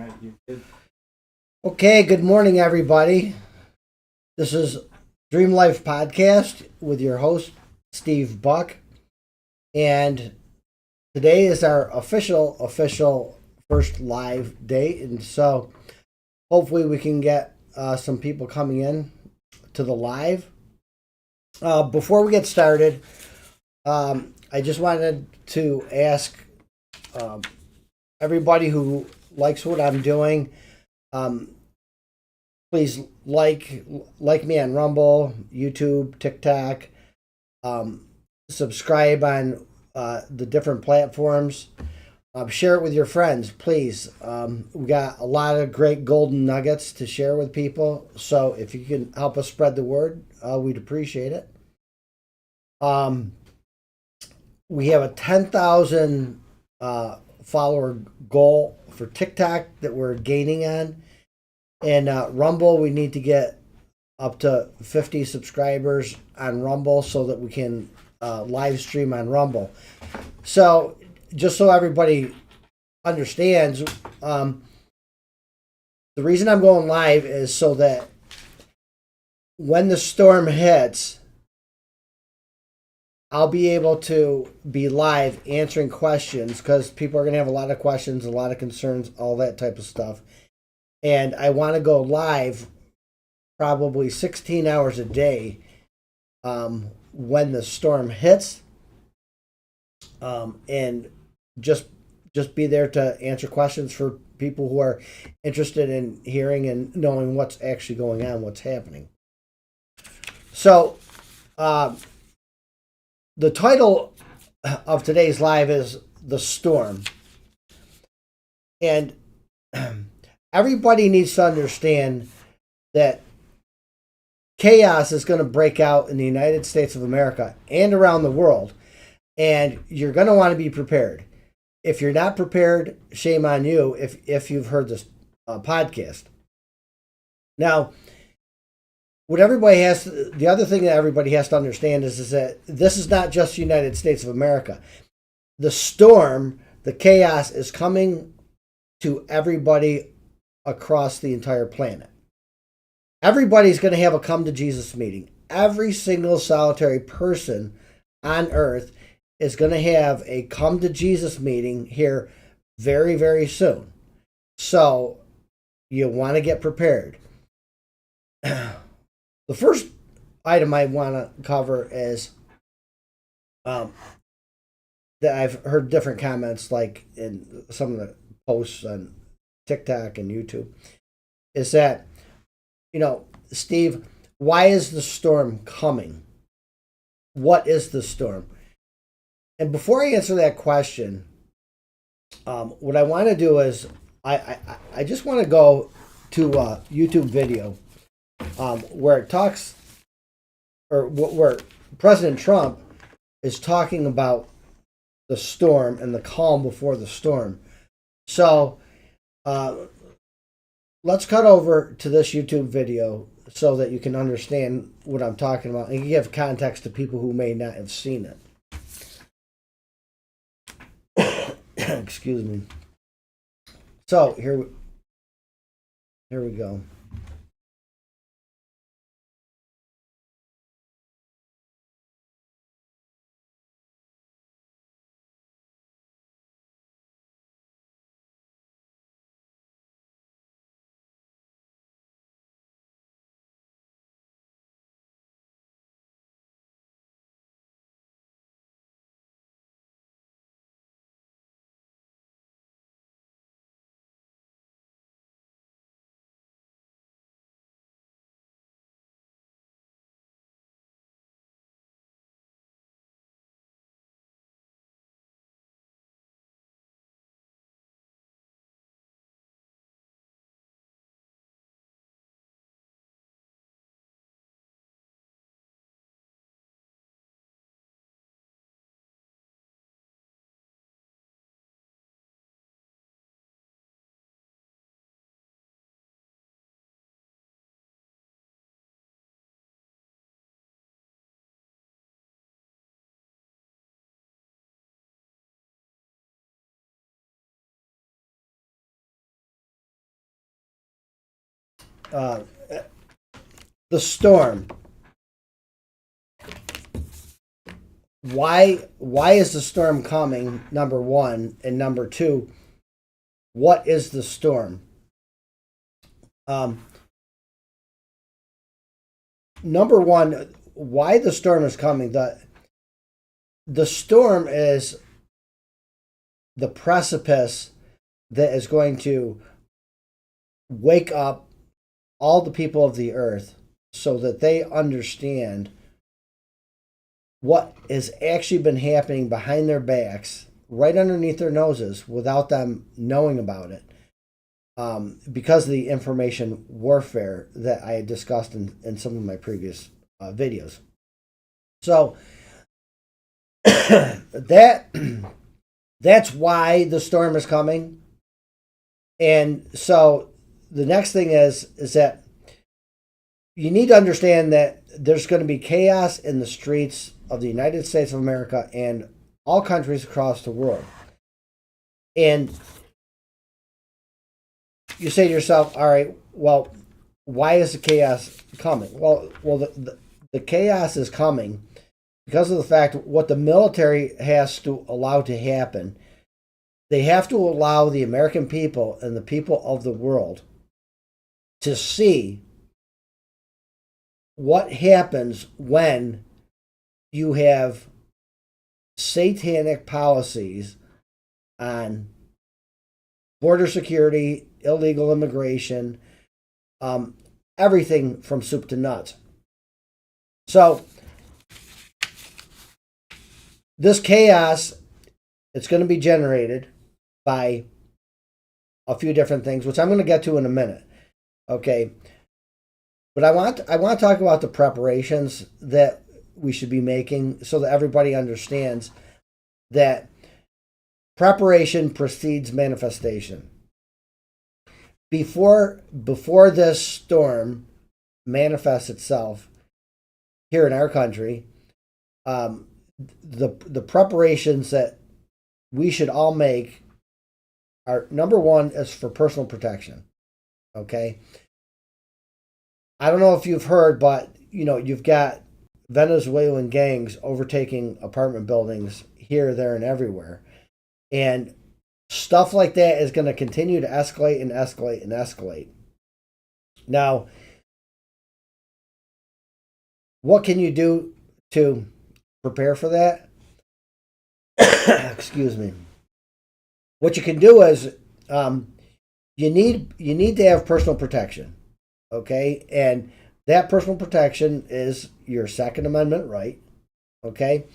Right, you did. Okay, good morning, everybody. This is Dream Life Podcast with your host, Steve Buck. And today is our official first live date. And so hopefully we can get some people coming in to the live. Before we get started, I just wanted to ask um, everybody who likes what I'm doing. Um, Please like me on Rumble, YouTube, TikTok. Um, Subscribe on the different platforms. Share it with your friends, please. We got a lot of great golden nuggets to share with people. So if you can help us spread the word, we'd appreciate it. Um, we have a 10,000 follower goal for TikTok that we're gaining on. And Rumble, we need to get up to 50 subscribers on Rumble so that we can live stream on Rumble. So, just so everybody understands, the reason I'm going live is so that when the storm hits, I'll be able to be live answering questions because people are going to have a lot of questions, a lot of concerns, all that type of stuff. And I want to go live probably 16 hours a day when the storm hits, and just be there to answer questions for people who are interested in hearing and knowing what's actually going on, what's happening. So, uh, the title of today's live is "The Storm," and everybody needs to understand that chaos is going to break out in the United States of America and around the world, and you're going to want to be prepared. If you're not prepared, shame on you if you've heard this podcast. Now, the other thing that everybody has to understand is that this is not just the United States of America. The storm, the chaos is coming to everybody across the entire planet. Everybody's going to have a come to Jesus meeting. Every single solitary person on earth is going to have a come to Jesus meeting here very, very soon. So you want to get prepared. The first item I want to cover is that I've heard different comments, like in some of the posts on TikTok and YouTube, is that, Steve, why is the storm coming? What is the storm? And before I answer that question, what I want to do is I just want to go to a YouTube video where it talks, or where President Trump is talking about the storm and the calm before the storm. So uh, let's cut over to this YouTube video so that you can understand what I'm talking about and give context to people who may not have seen it. Excuse me. So here we go. uh, the storm. Why is the storm coming? Number one, and number two, what is the storm? Number one, why the storm is coming. The storm is the precipice that is going to wake up all the people of the earth so that they understand what has actually been happening behind their backs, right underneath their noses, without them knowing about it, because of the information warfare that I had discussed in some of my previous videos. So that's why the storm is coming. And so the next thing is that you need to understand that there's going to be chaos in the streets of the United States of America and all countries across the world. And you say to yourself, all right, well, why is the chaos coming? Well, the chaos is coming because of the fact what the military has to allow to happen. They have to allow the American people and the people of the world to see what happens when you have satanic policies on border security, illegal immigration, everything from soup to nuts. So this chaos, it's going to be generated by a few different things, which I'm going to get to in a minute. Okay. But I want to talk about the preparations that we should be making so that everybody understands that preparation precedes manifestation. Before this storm manifests itself here in our country, the preparations that we should all make are, number one, is for personal protection. Okay. I don't know if you've heard, but you've got Venezuelan gangs overtaking apartment buildings here, there, and everywhere. And stuff like that is going to continue to escalate and escalate and escalate. Now, what can you do to prepare for that? Excuse me. What you can do is you need to have personal protection. Okay, and that personal protection is your Second Amendment right. Okay,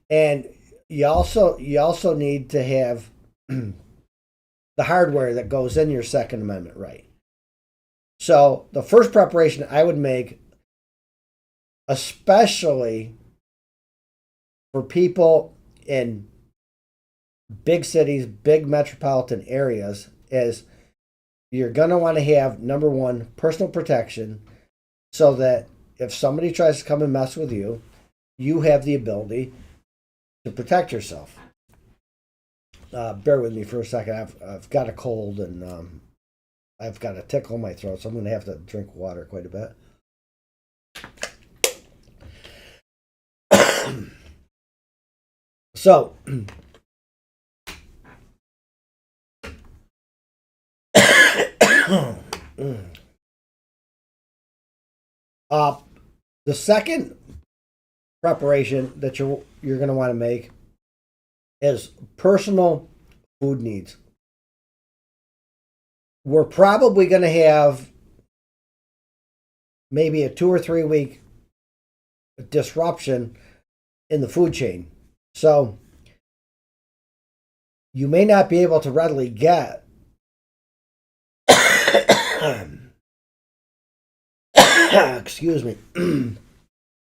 and you also need to have the hardware that goes in your Second Amendment right. So the first preparation I would make, especially for people in big cities, big metropolitan areas, is you're going to want to have, number one, personal protection so that if somebody tries to come and mess with you, you have the ability to protect yourself. Bear with me for a second. I've got a cold and I've got a tickle in my throat, so I'm going to have to drink water quite a bit. So, the second preparation that you're going to want to make is personal food needs. We're probably going to have maybe a 2 or 3 week disruption in the food chain. So you may not be able to readily get excuse me.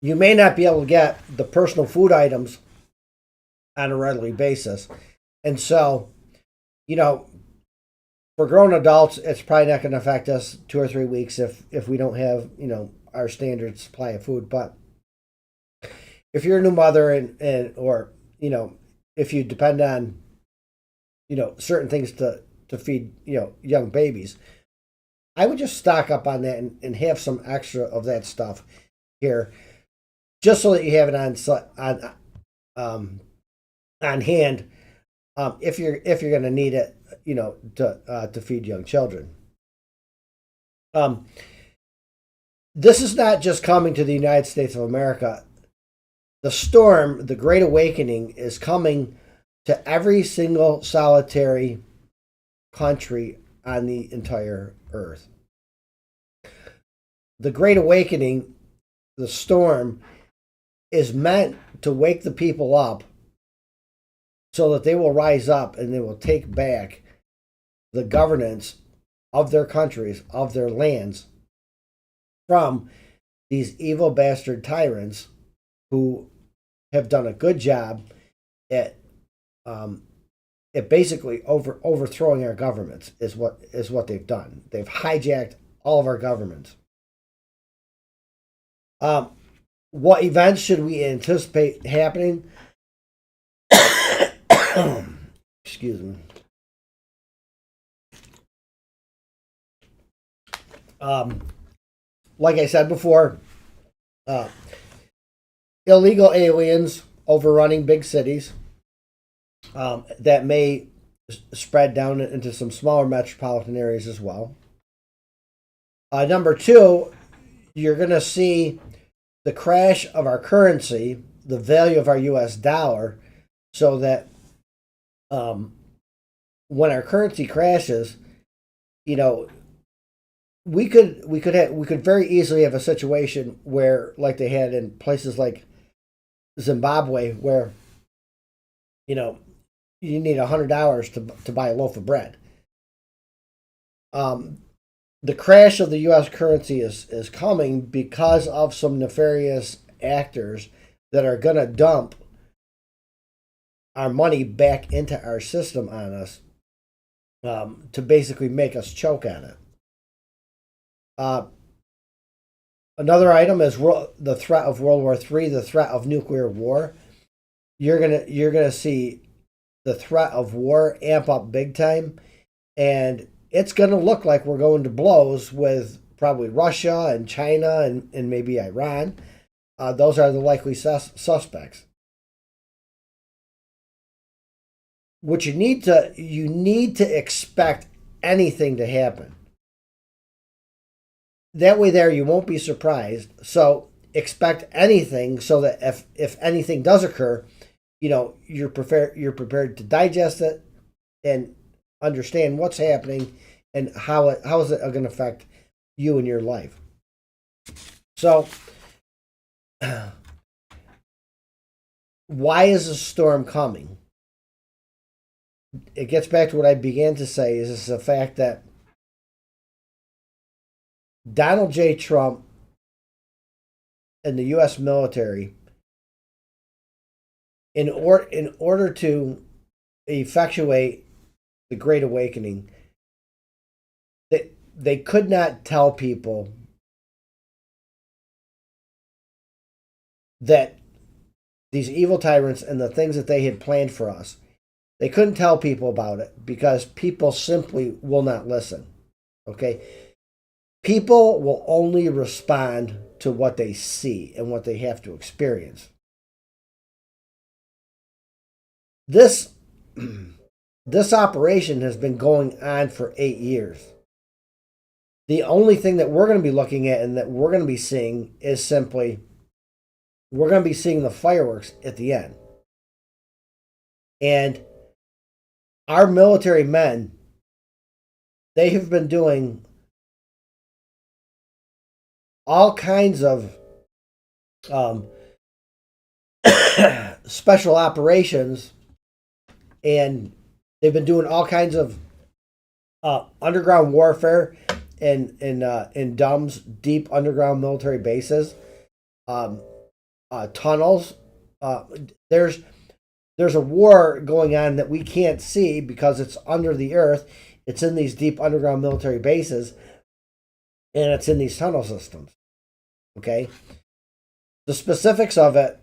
You may not be able to get the personal food items on a readily basis. And so, for grown adults, it's probably not going to affect us 2 or 3 weeks if we don't have, our standard supply of food. But if you're a new mother and or, if you depend on, certain things to feed, young babies, I would just stock up on that and have some extra of that stuff here, just so that you have it on hand if you're going to need it, to feed young children. This is not just coming to the United States of America. The storm, the Great Awakening, is coming to every single solitary country on the entire earth. The Great Awakening, the storm, is meant to wake the people up so that they will rise up and they will take back the governance of their countries, of their lands, from these evil bastard tyrants who have done a good job at basically overthrowing our governments is what they've done. They've hijacked all of our governments. What events should we anticipate happening? Excuse me. Like I said before, illegal aliens overrunning big cities that may spread down into some smaller metropolitan areas as well. Number two, you're going to see the crash of our currency, the value of our U.S. dollar, so that when our currency crashes, we could very easily have a situation where, like they had in places like Zimbabwe, where you need $100 to buy a loaf of bread. The crash of the U.S. currency is coming because of some nefarious actors that are going to dump our money back into our system on us to basically make us choke on it. Another item is the threat of World War III, the threat of nuclear war. You're gonna see the threat of war amp up big time, and it's gonna look like we're going to blows with probably Russia and China and maybe Iran. Those are the likely suspects. What you need to expect anything to happen. That way there you won't be surprised. So expect anything so that if anything does occur, you're prepared to digest it and understand what's happening and how is it going to affect you and your life. So why is a storm coming? It gets back to what I began to say, is the fact that Donald J. Trump and the U.S. military, in order to effectuate the Great Awakening, they could not tell people that these evil tyrants and the things that they had planned for us, they couldn't tell people about it because people simply will not listen. Okay? People will only respond to what they see and what they have to experience. This operation has been going on for 8 years. The only thing that we're going to be looking at and that we're going to be seeing is simply, we're going to be seeing the fireworks at the end. And our military men, they have been doing all kinds of special operations, and they've been doing all kinds of underground warfare in DUMBs, deep underground military bases, tunnels. There's a war going on that we can't see because it's under the earth. It's in these deep underground military bases, and it's in these tunnel systems. Okay? The specifics of it,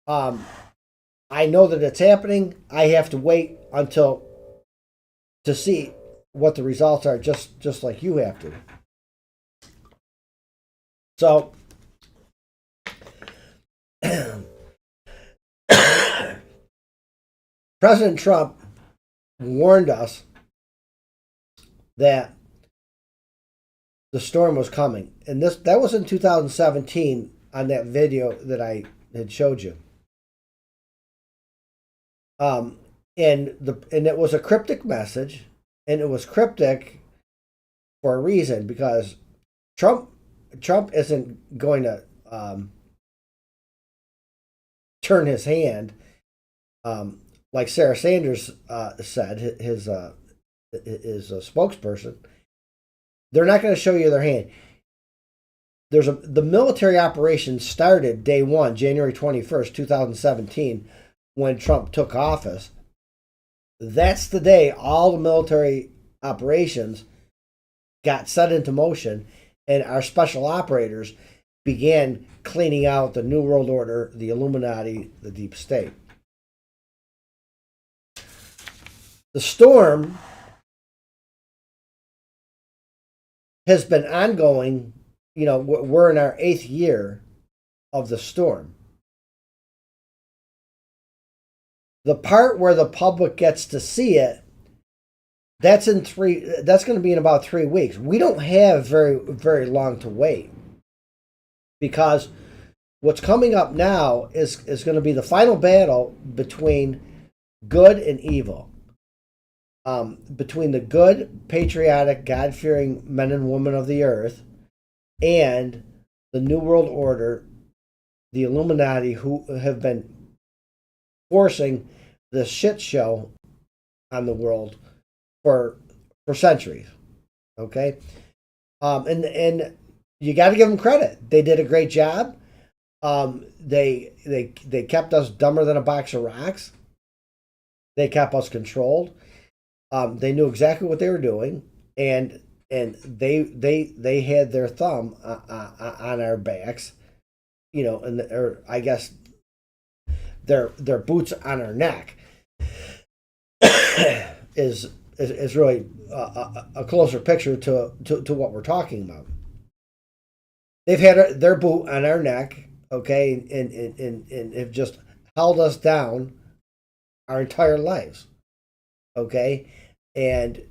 I know that it's happening. I have to wait to see what the results are, just like you have to. So President Trump warned us that the storm was coming, and that was in 2017 on that video that I had showed you. And it was a cryptic message, and it was cryptic for a reason, because Trump isn't going to turn his hand, like Sarah Sanders said, his spokesperson. They're not going to show you their hand. The military operation started day one, January 21st, 2017, when Trump took office. That's the day all the military operations got set into motion, and our special operators began cleaning out the New World Order, the Illuminati, the Deep State. The storm has been ongoing. We're in our 8th year of the storm. The part where the public gets to see it, that's going to be in about 3 weeks. We don't have very, very long to wait, because what's coming up now is going to be the final battle between good and evil. Between the good, patriotic, God-fearing men and women of the earth and the New World Order, the Illuminati, who have been forcing this shit show on the world for centuries. Okay? And you got to give them credit. They did a great job. They kept us dumber than a box of rocks. They kept us controlled. They knew exactly what they were doing, and they had their thumb on our backs, or I guess their boots on our neck is really a closer picture to what we're talking about. They've had their boot on our neck, okay, and have just held us down our entire lives, okay. And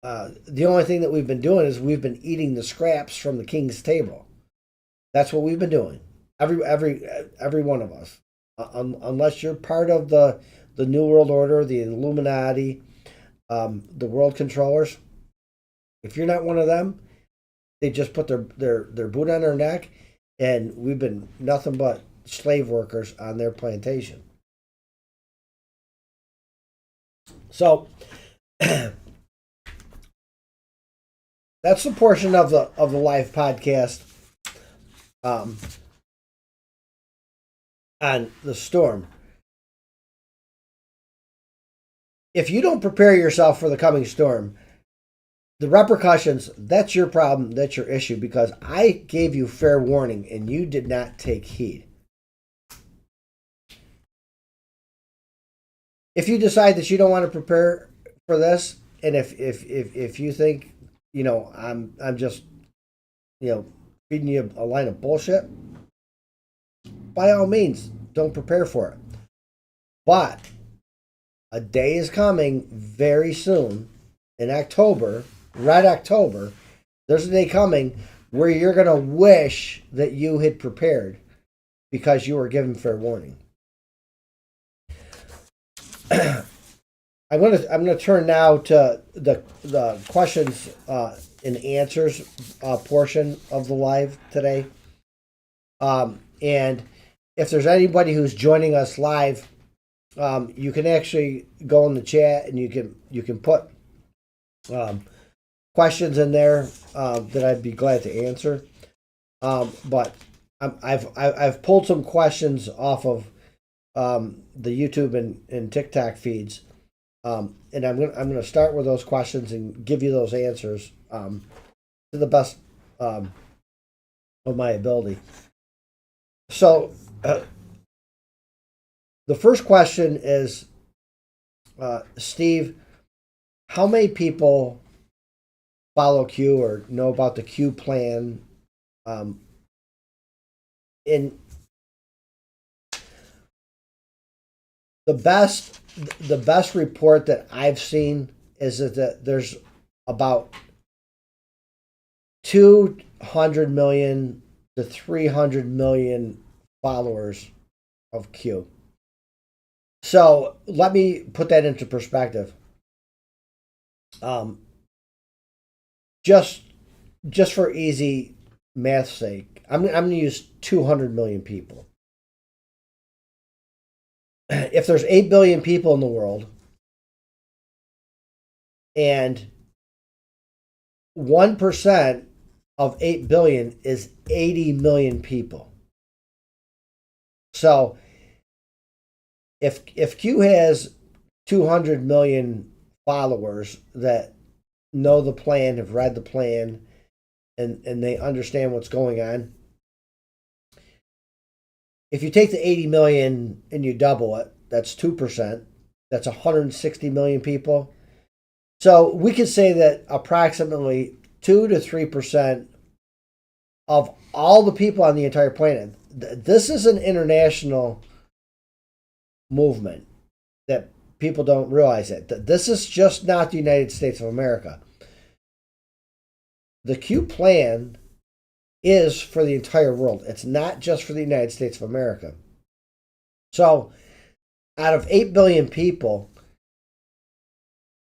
the only thing that we've been doing is we've been eating the scraps from the king's table. That's what we've been doing. Every one of us, unless you're part of the New World Order, the Illuminati, the world controllers. If you're not one of them, they just put their boot on their neck, and we've been nothing but slave workers on their plantation. So that's the portion of the live podcast on the storm. If you don't prepare yourself for the coming storm, the repercussions, that's your problem, that's your issue, because I gave you fair warning and you did not take heed. If you decide that you don't want to prepare for this, and if you think, I'm just, feeding you a line of bullshit, by all means, don't prepare for it. But a day is coming very soon in October, Red October. There's a day coming where you're going to wish that you had prepared because you were given fair warning. I'm gonna turn now to the questions and answers portion of the live today. And if there's anybody who's joining us live, you can actually go in the chat and you can put questions in there that I'd be glad to answer. But I've pulled some questions off of the YouTube and TikTok feeds, and I'm gonna start with those questions and give you those answers to the best of my ability. So the first question is, Steve, how many people follow Q or know about the Q plan. In the best report that I've seen is that there's about 200 million to 300 million followers of Q. So let me put that into perspective. Just for easy math's sake, I'm going to use 200 million people. If there's 8 billion people in the world, and 1% of 8 billion is 80 million people. So if Q has 200 million followers that know the plan, have read the plan, and they understand what's going on, if you take the 80 million and you double it, that's 2%. That's 160 million people. So we could say that approximately 2 to 3% of all the people on the entire planet. This is an international movement that people don't realize it. This is just not the United States of America. The Q plan is for the entire world. It's not just for the United States of America. So out of 8 billion people,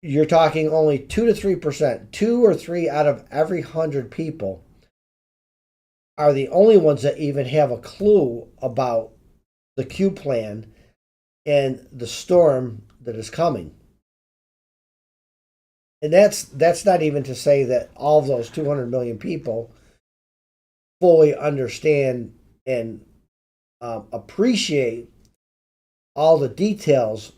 you're talking only 2 to 3%, 2 or 3 out of every 100 people are the only ones that even have a clue about the Q plan and the storm that is coming. And that's not even to say that all of those 200 million people fully understand and appreciate all the details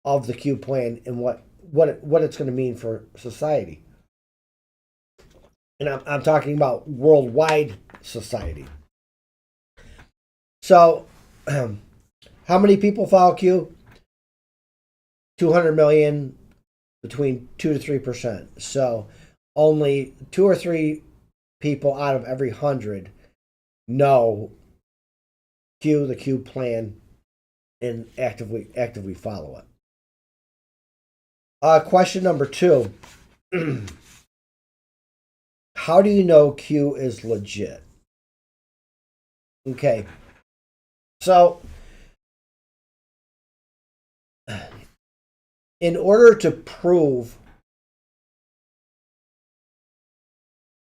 of the Q plan and what it's going to mean for society. And I'm talking about worldwide society. So, how many people follow Q? 200 million, between 2 to 3%. So, only 2 or 3 people out of every 100 know Q, the Q plan, and actively follow it. Question number 2. How do you know Q is legit? Okay. So, in order to prove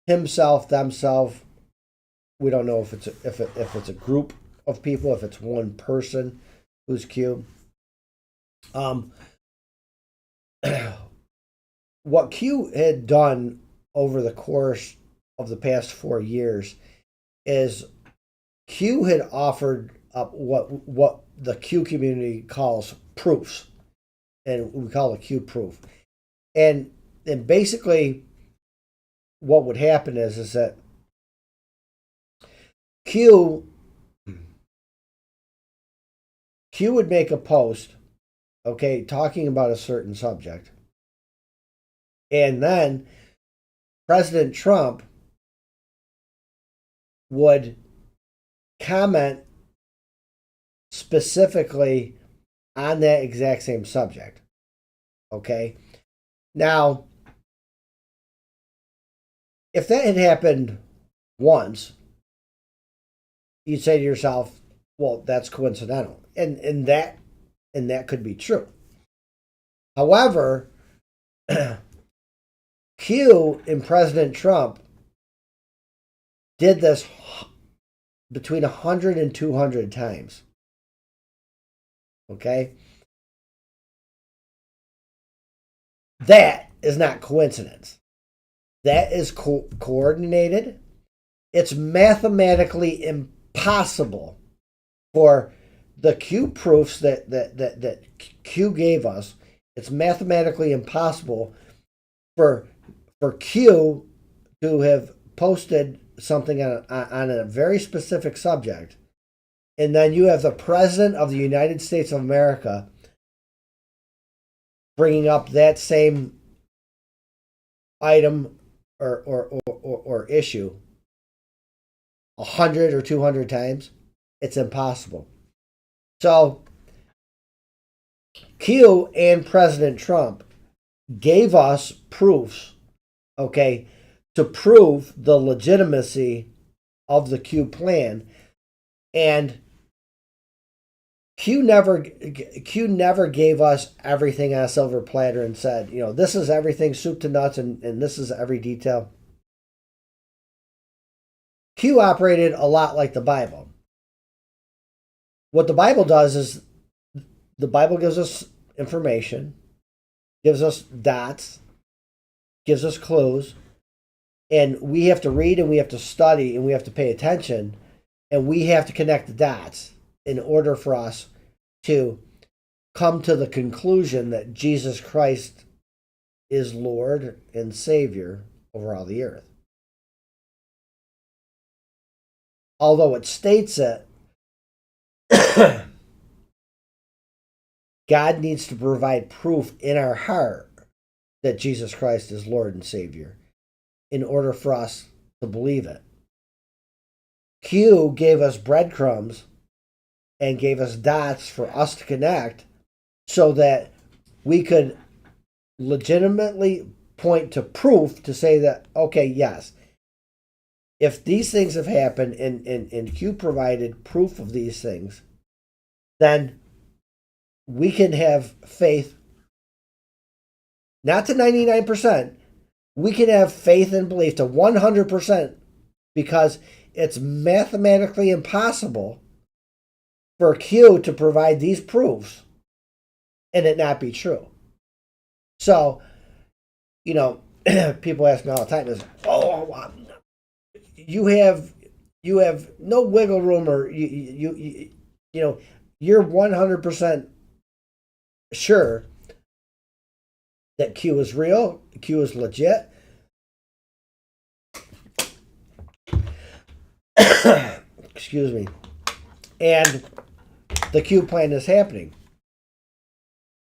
himself, themselves, we don't know if it's a group of people, if it's one person who's Q. What Q had done over the course of the past 4 years is Q had offered up what the Q community calls proofs, and we call it Q proof. And basically what would happen is that Q would make a post, okay, talking about a certain subject. And then President Trump would comment specifically on that exact same subject. Okay? Now, if that had happened once, you'd say to yourself, well, that's coincidental. And that could be true. However, Q and President Trump did this between 100 and 200 times. Okay? That is not coincidence. That is coordinated. It's mathematically impossible for the Q proofs that Q gave us. It's mathematically impossible for Q to have posted something on a very specific subject, and then you have the President of the United States of America bringing up that same item or issue 100 or 200 times, it's impossible. So Q and President Trump gave us proofs, okay, to prove the legitimacy of the Q plan. And Q never gave us everything on a silver platter and said, this is everything soup to nuts and this is every detail. Q operated a lot like the Bible. What the Bible does is the Bible gives us information, gives us dots, gives us clues, and we have to read and we have to study and we have to pay attention and we have to connect the dots in order for us to come to the conclusion that Jesus Christ is Lord and Savior over all the earth. Although it states it, God needs to provide proof in our heart that Jesus Christ is Lord and Savior in order for us to believe it. Q gave us breadcrumbs and gave us dots for us to connect so that we could legitimately point to proof to say that, okay, yes, if these things have happened and Q provided proof of these things, then we can have faith, not to 99%, we can have faith and belief to 100% because it's mathematically impossible for Q to provide these proofs and it not be true. So, people ask me all the time, you have no wiggle room, or you're 100% sure that Q is real, Q is legit. Excuse me. And the Q plan is happening.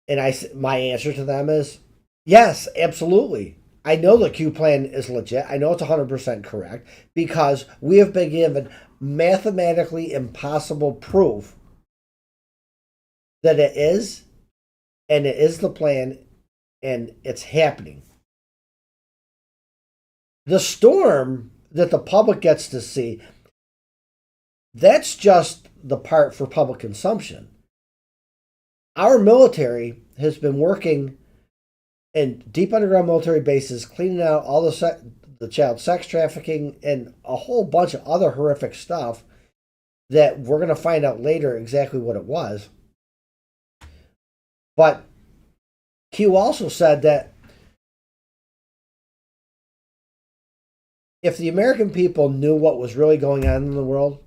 And my answer to them is yes, absolutely. I know the Q plan is legit. I know it's 100% correct because we have been given mathematically impossible proof that it is, and it is the plan, and it's happening. The storm that the public gets to see, that's just the part for public consumption. Our military has been working in deep underground military bases, cleaning out all the child sex trafficking and a whole bunch of other horrific stuff that we're going to find out later exactly what it was. But Q also said that if the American people knew what was really going on in the world,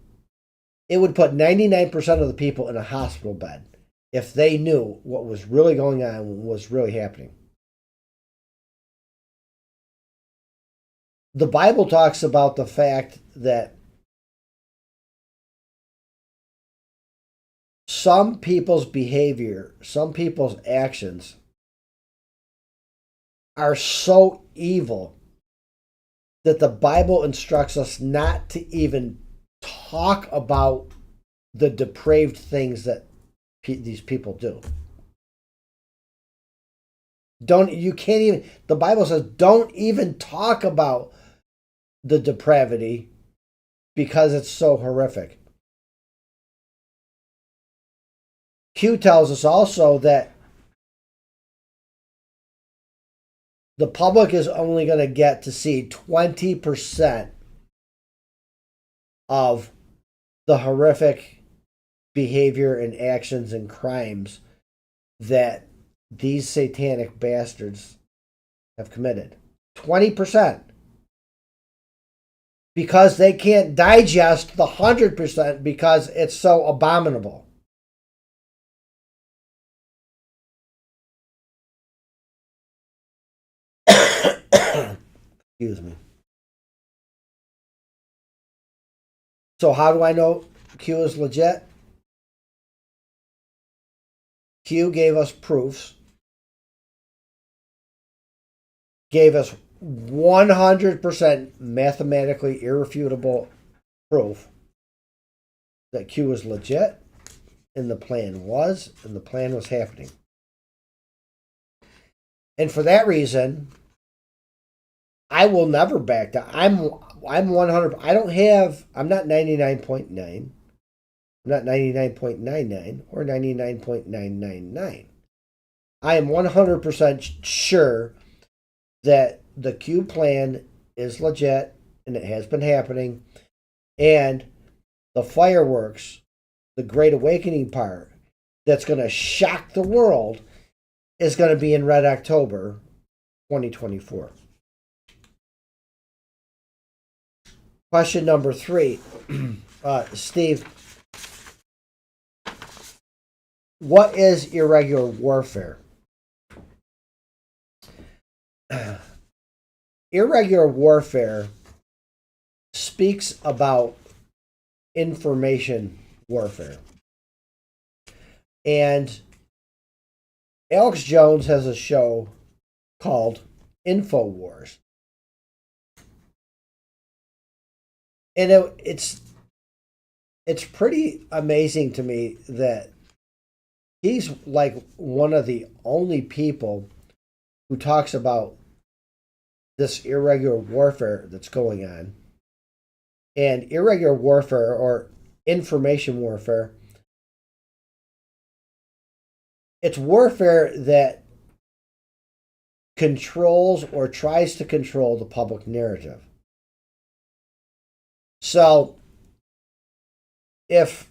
it would put 99% of the people in a hospital bed if they knew what was really going on and what was really happening. The Bible talks about the fact that some people's behavior, some people's actions are so evil that the Bible instructs us not to even talk about the depraved things that these people do. The Bible says don't even talk about the depravity because it's so horrific. Q tells us also that the public is only going to get to see 20% of the horrific behavior and actions and crimes that these satanic bastards have committed. 20%. Because they can't digest the 100% because it's so abominable. Excuse me. So how do I know Q is legit? Q gave us proofs, gave us 100% mathematically irrefutable proof that Q was legit and the plan was happening. And for that reason, I will never back down. I'm 100. I'm not 99.9. I'm not 99.99 or 99.999. I am 100% sure that the Q plan is legit and it has been happening. And the fireworks, the Great Awakening part, that's going to shock the world is going to be in Red October 2024. Question number 3. Steve, what is irregular warfare? Irregular warfare speaks about information warfare. And Alex Jones has a show called InfoWars. And it's pretty amazing to me that he's like one of the only people who talks about this irregular warfare that's going on. And irregular warfare or information warfare, it's warfare that controls or tries to control the public narrative. So if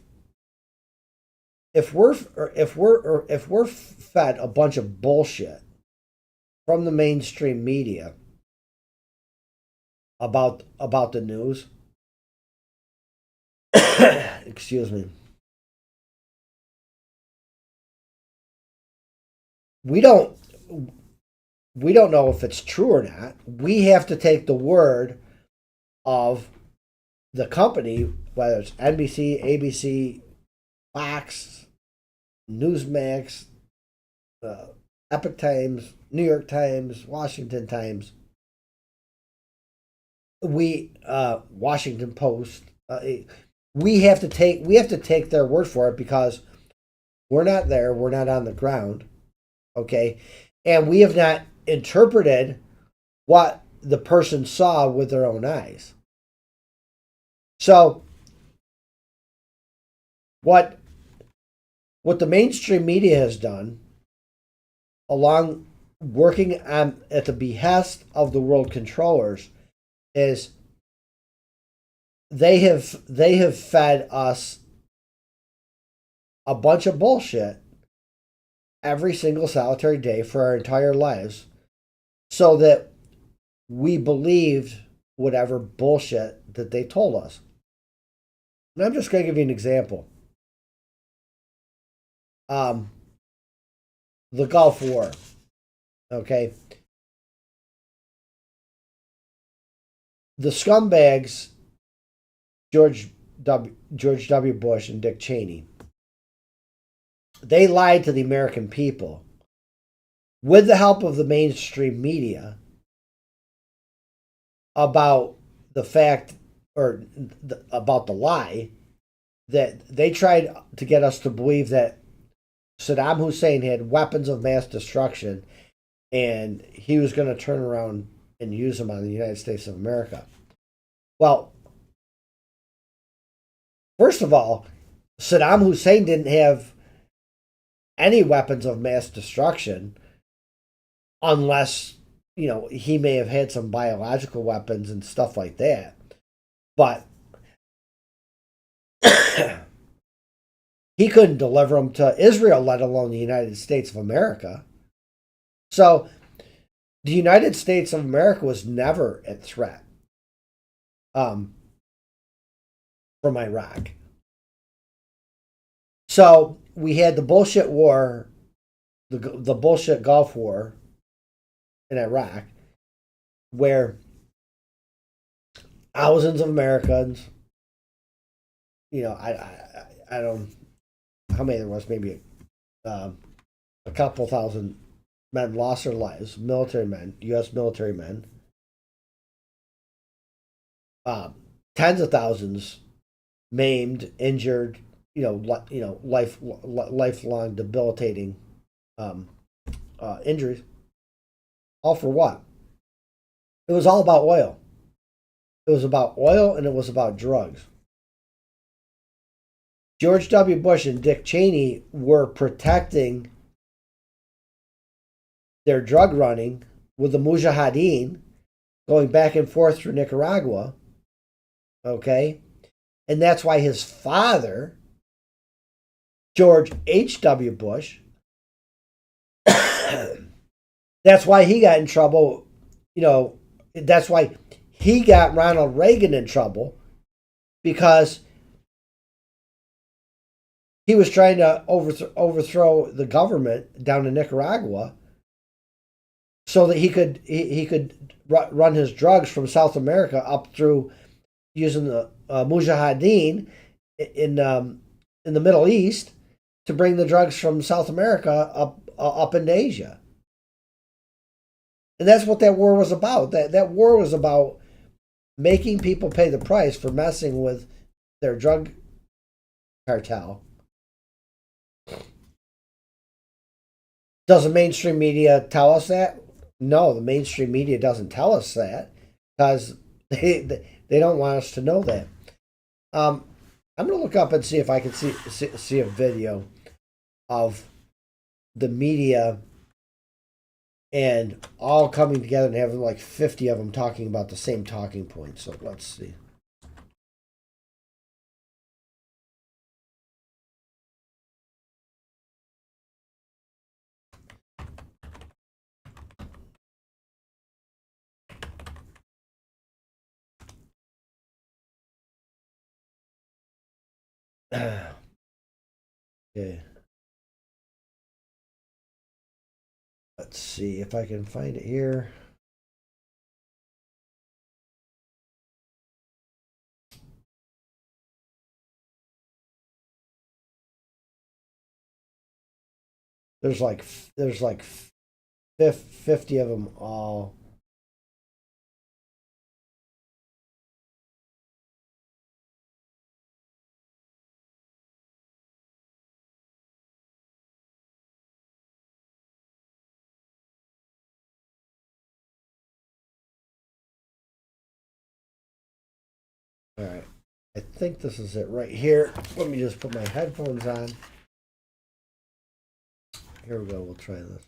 we're fed a bunch of bullshit from the mainstream media about the news, excuse me, we don't know if it's true or not. We have to take the word of the company, whether it's NBC, ABC, Fox, Newsmax, Epoch Times, New York Times, Washington Times, Washington Post. We have to take their word for it because we're not there. We're not on the ground. Okay, and we have not interpreted what the person saw with their own eyes. So what the mainstream media has done, along working at the behest of the world controllers, is they have fed us a bunch of bullshit every single solitary day for our entire lives, so that we believed whatever bullshit that they told us. And I'm just going to give you an example. The Gulf War. Okay. The scumbags, George W. Bush and Dick Cheney, they lied to the American people with the help of the mainstream media about the fact, or about the lie, that they tried to get us to believe that Saddam Hussein had weapons of mass destruction and he was going to turn around and use them on the United States of America. Well, first of all, Saddam Hussein didn't have any weapons of mass destruction, unless, he may have had some biological weapons and stuff like that. But he couldn't deliver them to Israel, let alone the United States of America. So the United States of America was never at threat from Iraq. So we had the bullshit war, the bullshit Gulf War in Iraq, where thousands of Americans, I don't how many there was, maybe a couple thousand men lost their lives, military men, U.S. military men, uh, tens of thousands maimed, injured, lifelong debilitating um, injuries. All for what? It was all about oil. It was about oil and it was about drugs. George W. Bush and Dick Cheney were protecting their drug running with the Mujahideen going back and forth through Nicaragua. Okay. And that's why his father, George H.W. Bush, that's why he got in trouble. That's why he got Ronald Reagan in trouble, because he was trying to overthrow the government down in Nicaragua so that he could run his drugs from South America up through using the Mujahideen in the Middle East to bring the drugs from South America up into Asia. And that's what that war was about. That war was about making people pay the price for messing with their drug cartel. Does the mainstream media tell us that? No, the mainstream media doesn't tell us that because they don't want us to know that. I'm going to look up and see if I can see a video of the media and all coming together and having like 50 of them talking about the same talking point. So let's see. Okay. Let's see if I can find it here. There's like 50 of them all. All right. I think this is it right here. Let me just put my headphones on. Here we go. We'll try this.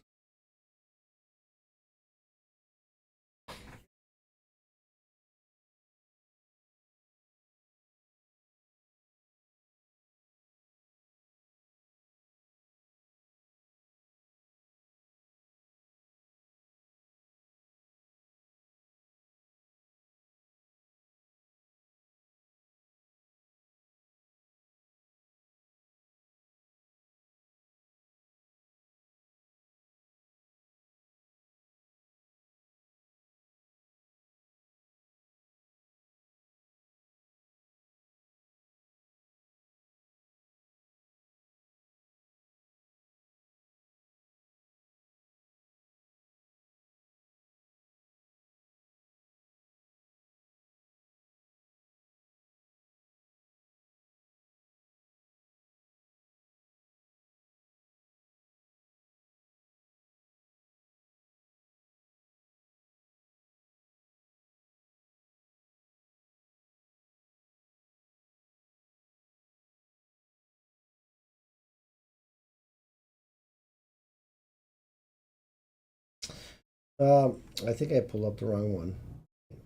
I think I pulled up the wrong one.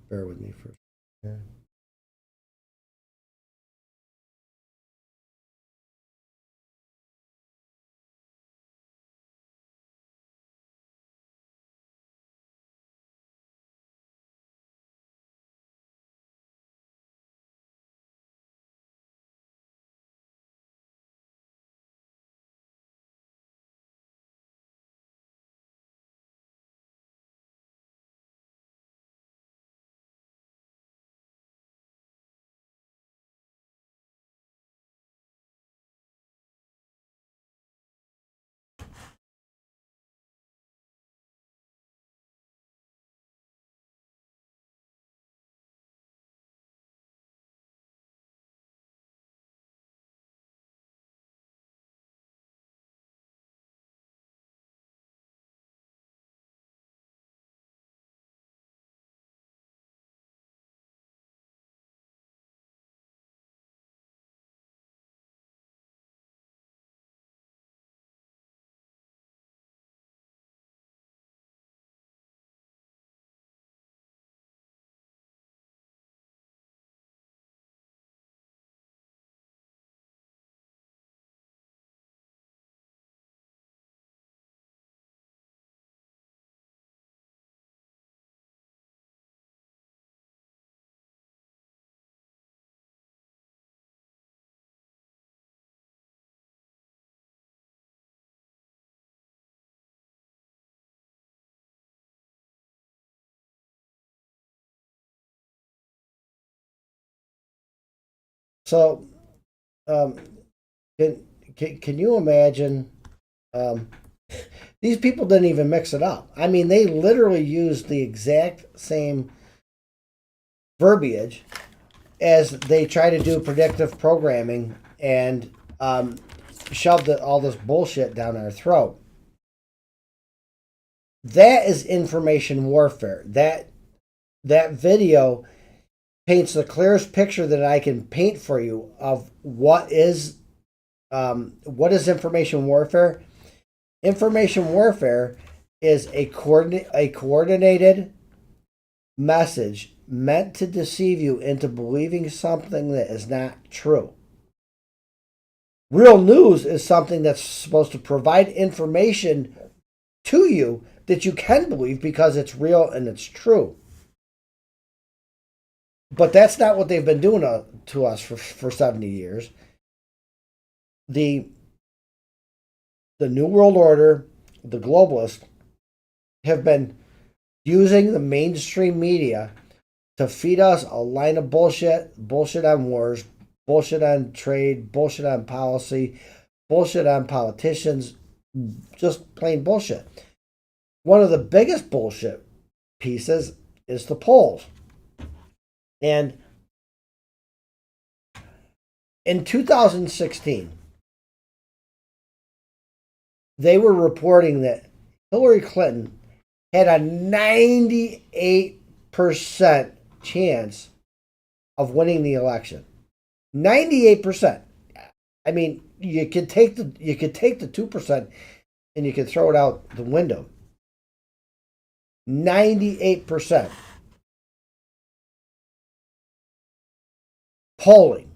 Bear with me for a second. So, um, can you imagine? Um, these people didn't even mix it up. I mean, they literally used the exact same verbiage as they try to do predictive programming and shoved all this bullshit down our throat. That is information warfare. That video paints the clearest picture that I can paint for you of what is information warfare. Information warfare is a coordinated message meant to deceive you into believing something that is not true. Real news is something that's supposed to provide information to you that you can believe because it's real and it's true. But that's not what they've been doing to us for 70 years. The New World Order, the globalists, have been using the mainstream media to feed us a line of bullshit on wars, bullshit on trade, bullshit on policy, bullshit on politicians, just plain bullshit. One of the biggest bullshit pieces is the polls. And in 2016, they were reporting that Hillary Clinton had a 98% chance of winning the election. 98%. I mean, you could take the 2% and you could throw it out the window. 98%. Polling.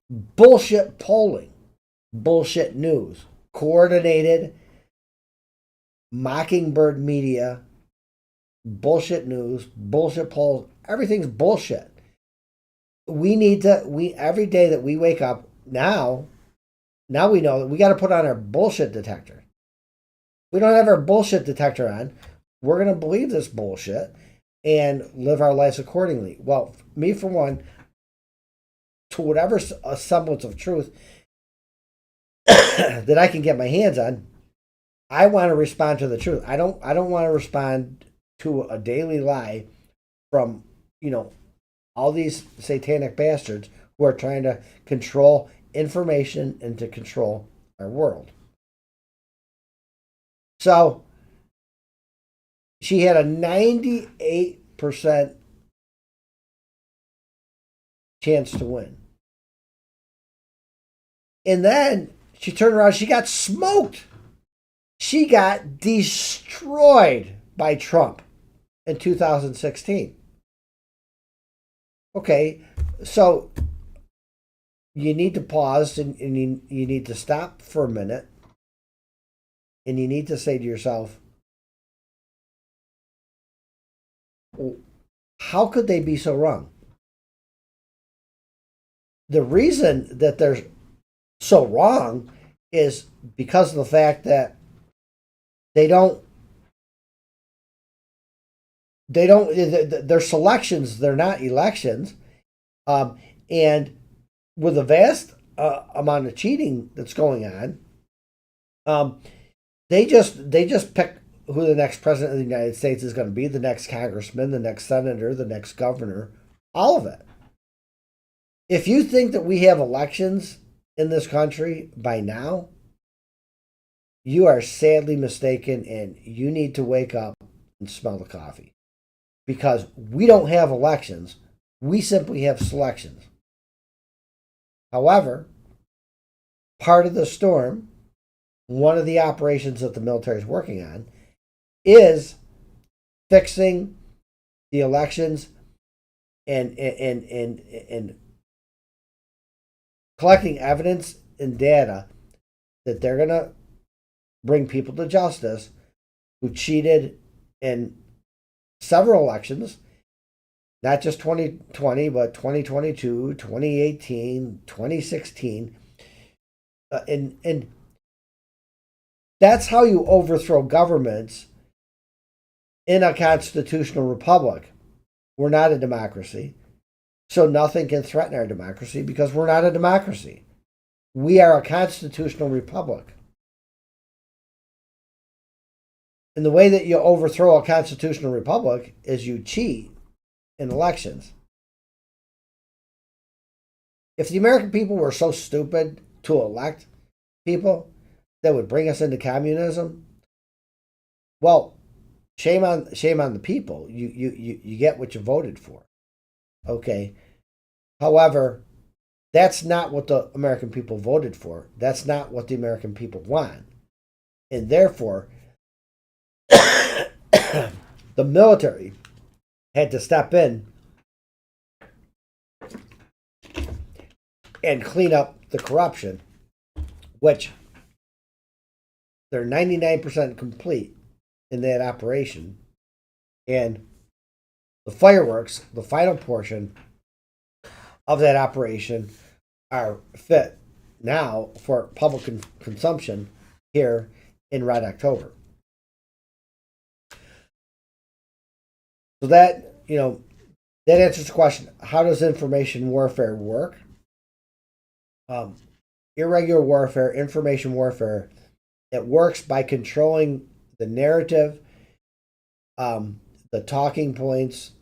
Bullshit polling. Bullshit news. Coordinated Mockingbird media, bullshit news, bullshit polls, everything's bullshit. Every day that we wake up, now we know that we got to put on our bullshit detector. We don't have our bullshit detector on. We're going to believe this bullshit and live our lives accordingly. Well, me for one, to whatever a semblance of truth that I can get my hands on, I want to respond to the truth. I don't want to respond to a daily lie from, all these satanic bastards who are trying to control information and to control our world. So she had a 98% chance to win. And then she turned around, she got smoked. She got destroyed by Trump in 2016. Okay, so you need to pause and you need to stop for a minute and you need to say to yourself, how could they be so wrong? The reason that they're so wrong is because of the fact that they're selections, they're not elections. And with a vast amount of cheating that's going on, they just pick who the next president of the United States is going to be, the next congressman, the next senator, the next governor, all of it. If you think that we have elections in this country by now, you are sadly mistaken, and you need to wake up and smell the coffee. Because we don't have elections, we simply have selections. However, part of the storm, one of the operations that the military is working on, is fixing the elections and collecting evidence and data that they're going to bring people to justice who cheated in several elections, not just 2020, but 2022, 2018, 2016. And that's how you overthrow governments in a constitutional republic. We're not a democracy. So nothing can threaten our democracy because we're not a democracy. We are a constitutional republic. And the way that you overthrow a constitutional republic is you cheat in elections. If the American people were so stupid to elect people that would bring us into communism, well, shame on the people. You get what you voted for. Okay. However, that's not what the American people voted for. That's not what the American people want. And therefore, the military had to step in and clean up the corruption, which they're 99% complete in that operation. And the fireworks, the final portion of that operation, are fit now for public consumption here in Red October. So that, that answers the question, how does information warfare work? Irregular warfare, information warfare, it works by controlling the narrative, the talking points,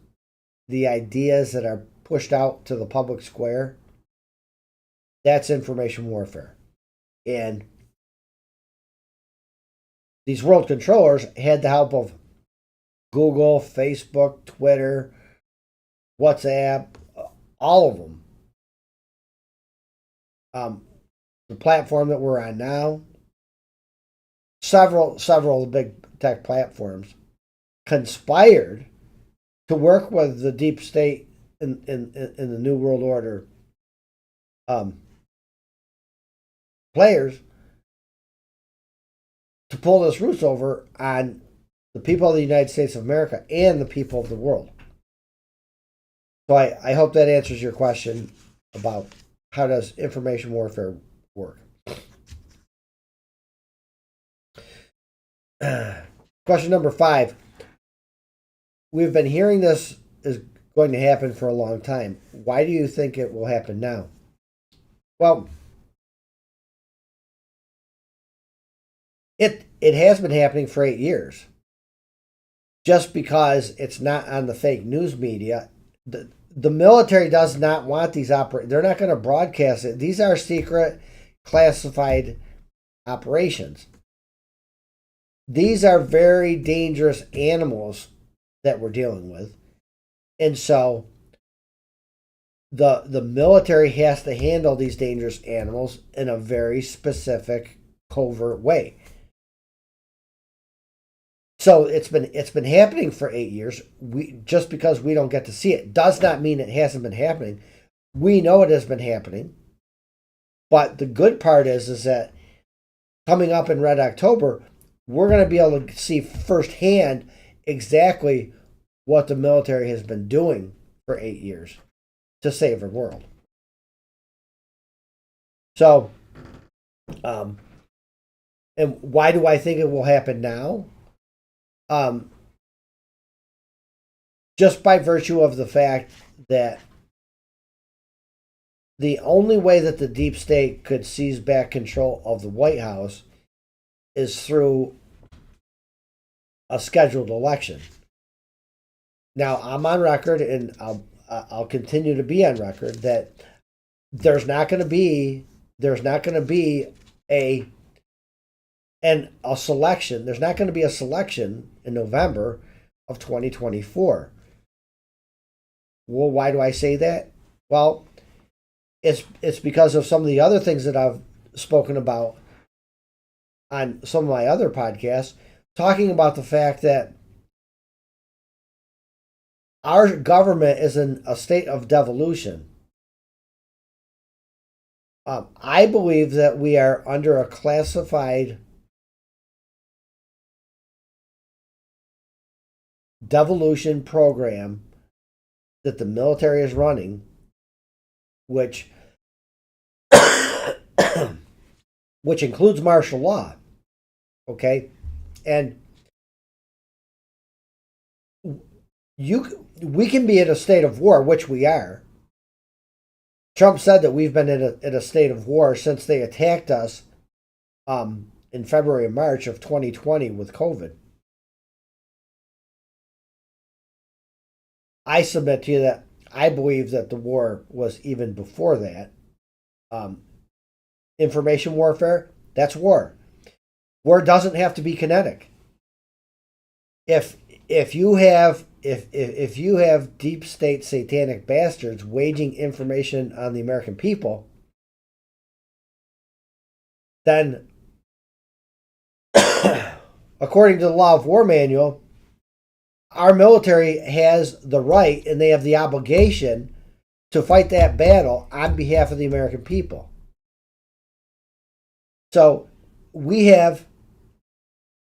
the ideas that are pushed out to the public square. That's information warfare. And these world controllers had the help of Google, Facebook, Twitter, WhatsApp, all of them. The platform that we're on now, several of the big tech platforms conspired to work with the deep state in the New World Order players to pull this roots over on the people of the United States of America and the people of the world. So I hope that answers your question about how does information warfare work. Question number 5. We've been hearing this is going to happen for a long time. Why do you think it will happen now? Well, it has been happening for 8 years. Just because it's not on the fake news media, the military does not want these they're not going to broadcast it. These are secret, classified operations. These are very dangerous animals that we're dealing with. And so the military has to handle these dangerous animals in a very specific, covert way. So it's been happening for 8 years. Just because we don't get to see it does not mean it hasn't been happening. We know it has been happening. But the good part is that coming up in Red October, we're going to be able to see firsthand exactly what the military has been doing for 8 years to save the world. So, and why do I think it will happen now? Just by virtue of the fact that the only way that the deep state could seize back control of the White House is through a scheduled election. Now, I'm on record, and I'll continue to be on record, that there's not going to be a selection. There's not going to be a selection in November of 2024. Well, why do I say that? Well, it's because of some of the other things that I've spoken about on some of my other podcasts, talking about the fact that our government is in a state of devolution. I believe that we are under a classified devolution program that the military is running, which which includes martial law. Okay, and we can be in a state of war, which we are. Trump said that we've been in a state of war since they attacked us in February and March of 2020 with COVID. I submit to you that I believe that the war was even before that. Information warfare, that's war. War doesn't have to be kinetic. If you have deep state satanic bastards waging information on the American people, then according to the Law of War Manual, our military has the right and they have the obligation to fight that battle on behalf of the American people. So we have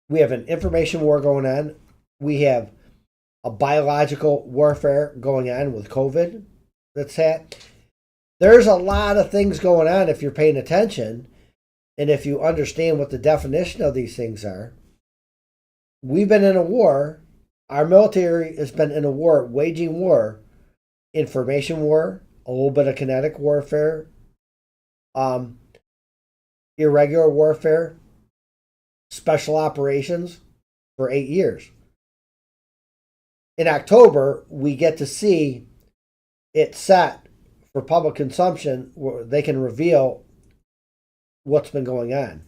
an information war going on. We have a biological warfare going on with COVID. There's a lot of things going on if you're paying attention and if you understand what the definition of these things are. We've been in a war. Our military has been in a war, waging war, information war, a little bit of kinetic warfare, irregular warfare, special operations for 8 years. In October, we get to see it set for public consumption where they can reveal what's been going on.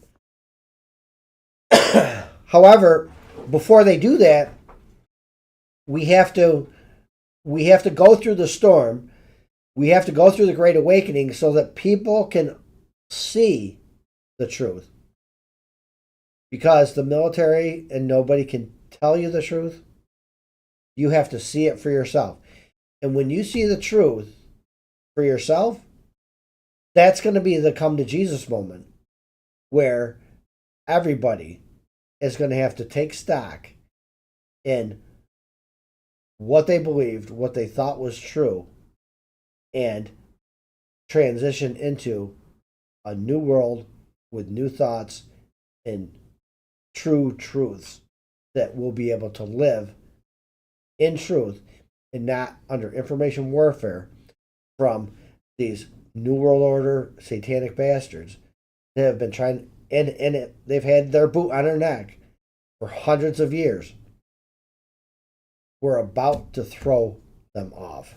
However, before they do that, we have to go through the storm. We have to go through the Great Awakening so that people can see the truth. Because the military and nobody can tell you the truth. You have to see it for yourself. And when you see the truth for yourself, that's going to be the come to Jesus moment where everybody is going to have to take stock in what they believed, what they thought was true, and transition into a new world with new thoughts and true truths that we'll be able to live in truth and not under information warfare from these New World Order satanic bastards that have been trying, and they've had their boot on their neck for hundreds of years. We're about to throw them off.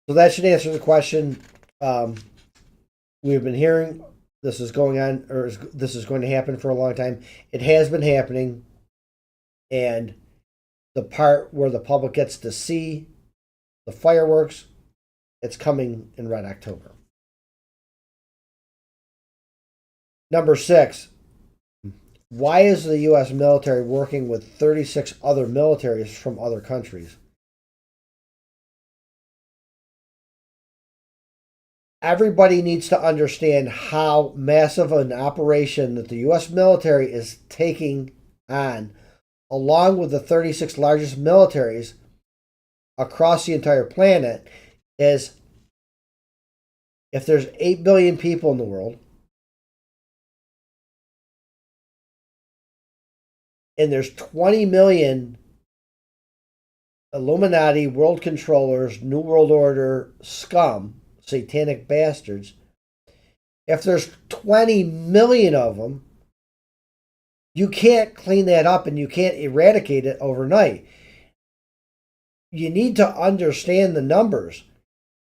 So that should answer the question. We've been hearing this is going on, or this is going to happen for a long time. It has been happening. And the part where the public gets to see the fireworks, it's coming in Red October. Number 6, why is the U.S. military working with 36 other militaries from other countries? Everybody needs to understand how massive an operation that the U.S. military is taking on, along with the 36 largest militaries across the entire planet, is if there's 8 billion people in the world, and there's 20 million Illuminati, world controllers, New World Order, scum, satanic bastards, if there's 20 million of them, you can't clean that up and you can't eradicate it overnight. You need to understand the numbers.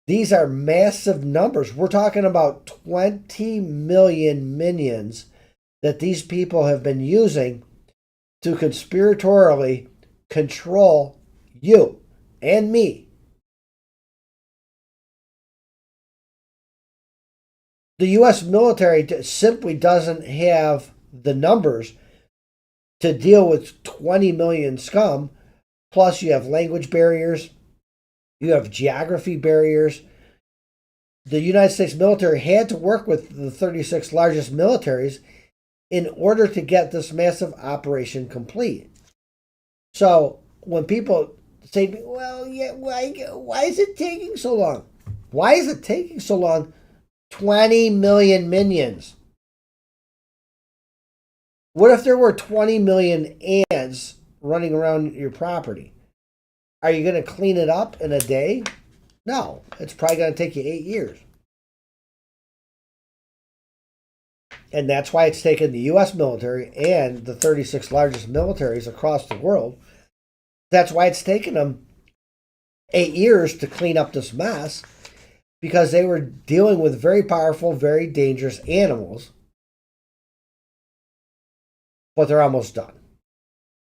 These are massive numbers. We're talking about 20 million minions that these people have been using to conspiratorially control you and me. The U.S. military simply doesn't have the numbers to deal with 20 million scum. Plus, you have language barriers. You have geography barriers. The United States military had to work with the 36 largest militaries in order to get this massive operation complete. So when people say, well, yeah, why is it taking so long? Why is it taking so long? 20 million minions. What if there were 20 million ants running around your property? Are you going to clean it up in a day? No, it's probably going to take you 8 years. And that's why it's taken the U.S. military and the 36 largest militaries across the world. That's why it's taken them 8 years to clean up this mess, because they were dealing with very powerful, very dangerous animals. But they're almost done.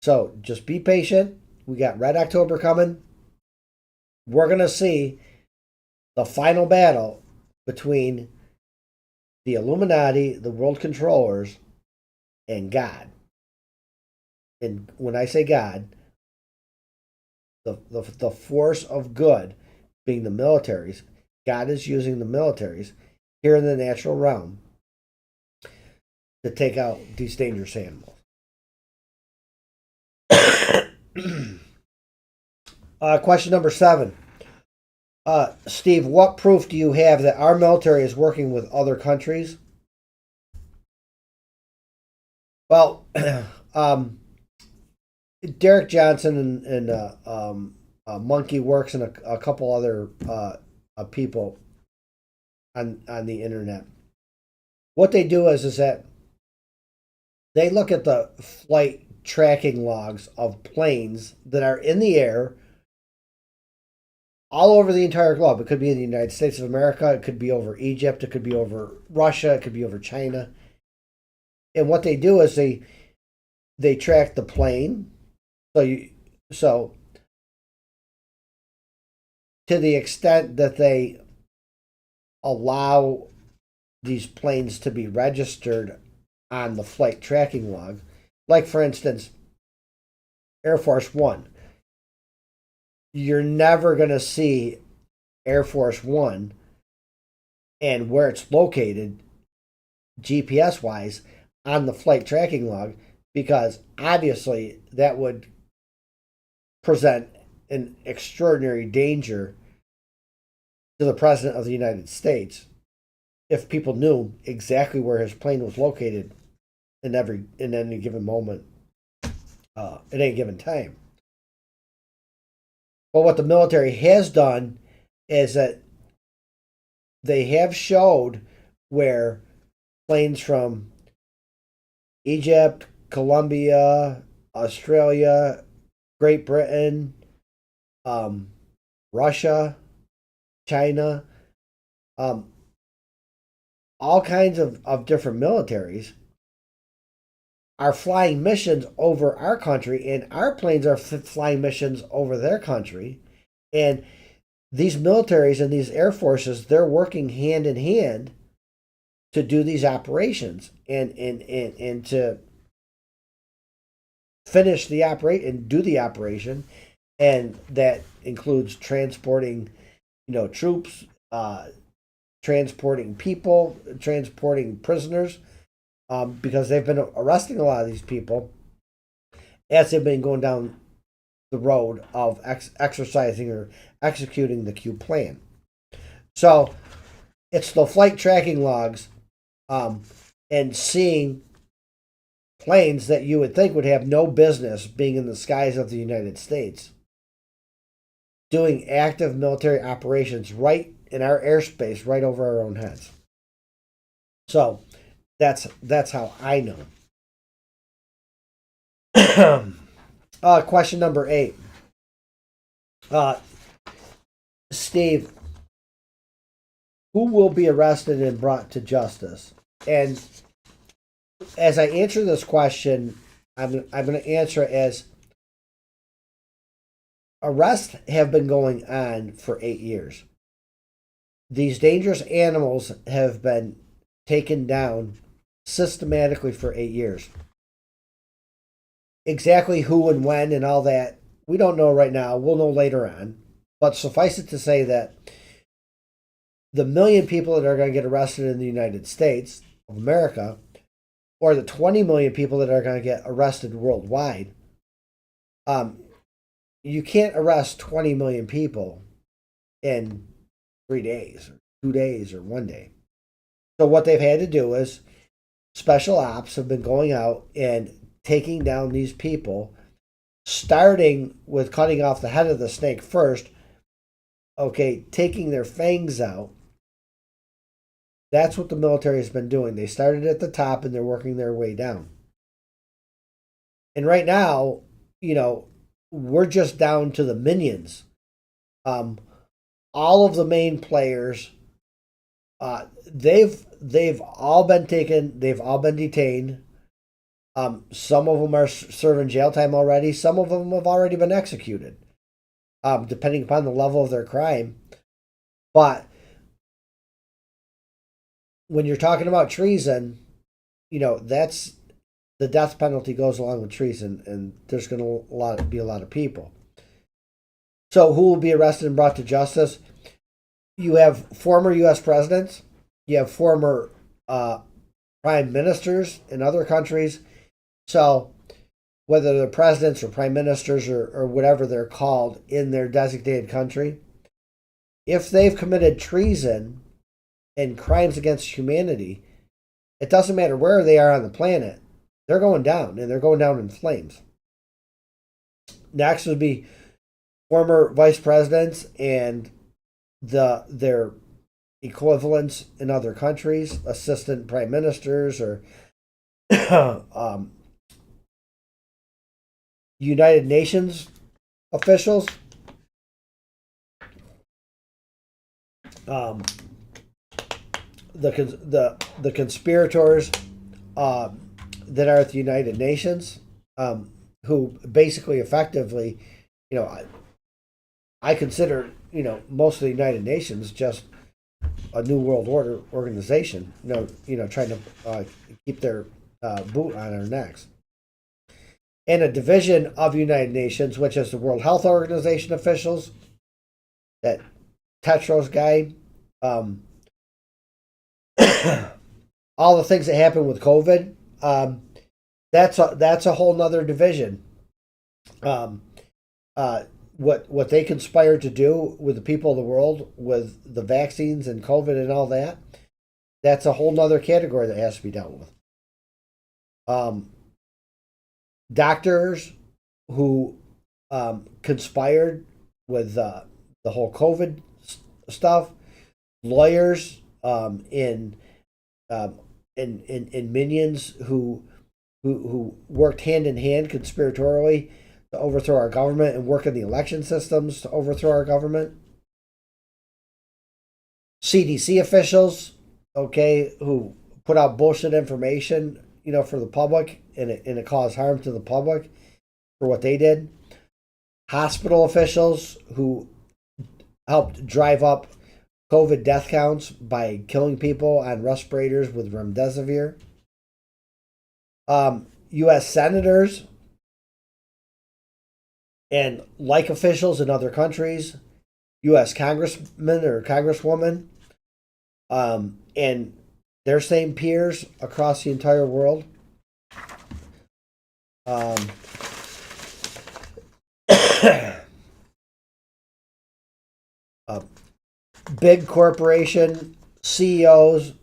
So just be patient. We got Red October coming. We're going to see the final battle between the Illuminati, the world controllers, and God. And when I say God, the force of good being the militaries, God is using the militaries here in the natural realm to take out these dangerous animals. Question number 7. Steve, what proof do you have that our military is working with other countries? Well, Derek Johnson and Monkey Works and a couple other people on the internet. What they do is that they look at the flight tracking logs of planes that are in the air all over the entire globe. It could be in the United States of America. It could be over Egypt. It could be over Russia. It could be over China. And what they do is they track the plane. So to the extent that they allow these planes to be registered on the flight tracking log, like for instance, Air Force One. You're never going to see Air Force One and where it's located GPS wise on the flight tracking log, because obviously that would present an extraordinary danger to the President of the United States if people knew exactly where his plane was located in any given moment, at any given time. But what the military has done is that they have showed where planes from Egypt, Colombia, Australia, Great Britain, Russia, China, all kinds of different militaries are flying missions over our country, and our planes are flying missions over their country. And these militaries and these air forces, they're working hand in hand to do these operations and to finish the operate and do the operation. And that includes transporting, troops, transporting people, transporting prisoners, because they've been arresting a lot of these people as they've been going down the road of exercising or executing the Q plan. So it's the flight tracking logs and seeing planes that you would think would have no business being in the skies of the United States doing active military operations right in our airspace, right over our own heads. So that's how I know. Question number 8. Steve, who will be arrested and brought to justice? And as I answer this question, I'm going to answer it as arrests have been going on for 8 years. These dangerous animals have been taken down systematically for 8 years. Exactly who and when and all that, we don't know right now. We'll know later on. But suffice it to say that the million people that are going to get arrested in the United States of America, or the 20 million people that are going to get arrested worldwide, you can't arrest 20 million people in 3 days, or 2 days, or 1 day. So what they've had to do is special ops have been going out and taking down these people, starting with cutting off the head of the snake first, okay, taking their fangs out. That's what the military has been doing. They started at the top and they're working their way down. And right now, we're just down to the minions. Um, all of the main players, they've all been taken. They've all been detained. Some of them are serving jail time already. Some of them have already been executed, depending upon the level of their crime. But when you're talking about treason, that's the death penalty goes along with treason, and there's going to be a lot of people. So who will be arrested and brought to justice? You have former U.S. presidents. You have former prime ministers in other countries. So whether they're presidents or prime ministers or whatever they're called in their designated country, if they've committed treason and crimes against humanity, it doesn't matter where they are on the planet, they're going down, and they're going down in flames. Next would be former vice presidents and their equivalents in other countries, assistant prime ministers or United Nations officials. The conspirators that are at the United Nations, who basically effectively, I consider most of the United Nations just a new world order organization. Trying to keep their boot on our necks. And a division of United Nations, which is the World Health Organization officials, that Tedros guy, all the things that happened with COVID, that's a whole nother division. What they conspired to do with the people of the world with the vaccines and COVID and all that, that's a whole nother category that has to be dealt with. Doctors who conspired with the whole COVID stuff, lawyers in minions who worked hand in hand conspiratorially to overthrow our government and work in the election systems to overthrow our government. CDC officials, who put out bullshit information, for the public, and it caused harm to the public for what they did. Hospital officials who helped drive up COVID death counts by killing people on respirators with remdesivir. U.S. senators and like officials in other countries, U.S. congressmen or congresswomen, and their same peers across the entire world. Big corporation CEOs,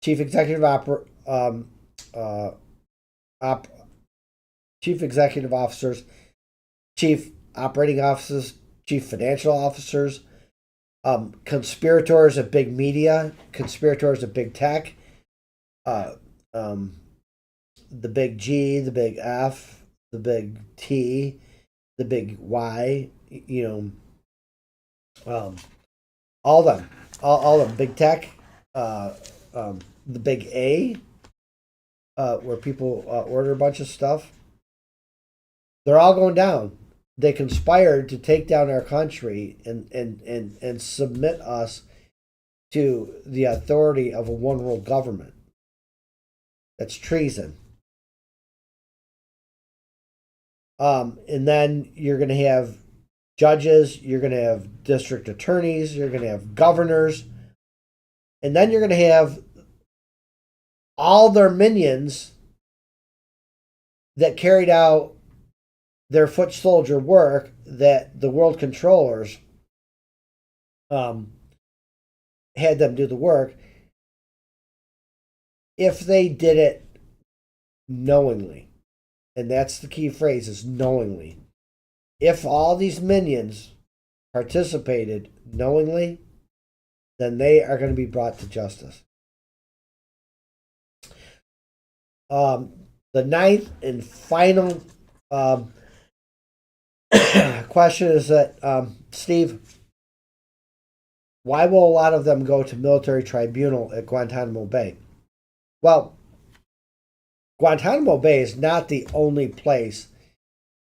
chief executive chief executive officers, chief operating officers, chief financial officers, conspirators at big media, conspirators at big tech, the big G, the big F, the big T, the big Y, all them, all them, big tech, the big A, where people order a bunch of stuff. They're all going down. They conspired to take down our country and submit us to the authority of a one world government. That's treason. And then you're going to have judges, you're going to have district attorneys, you're going to have governors, and then you're going to have all their minions that carried out their foot soldier work that the world controllers had them do the work, if they did it knowingly. And that's the key phrase, is knowingly. if all these minions participated knowingly, then they are going to be brought to justice. The ninth and final question is that, Steve, why will a lot of them go to military tribunal at Guantanamo Bay? Well, Guantanamo Bay is not the only place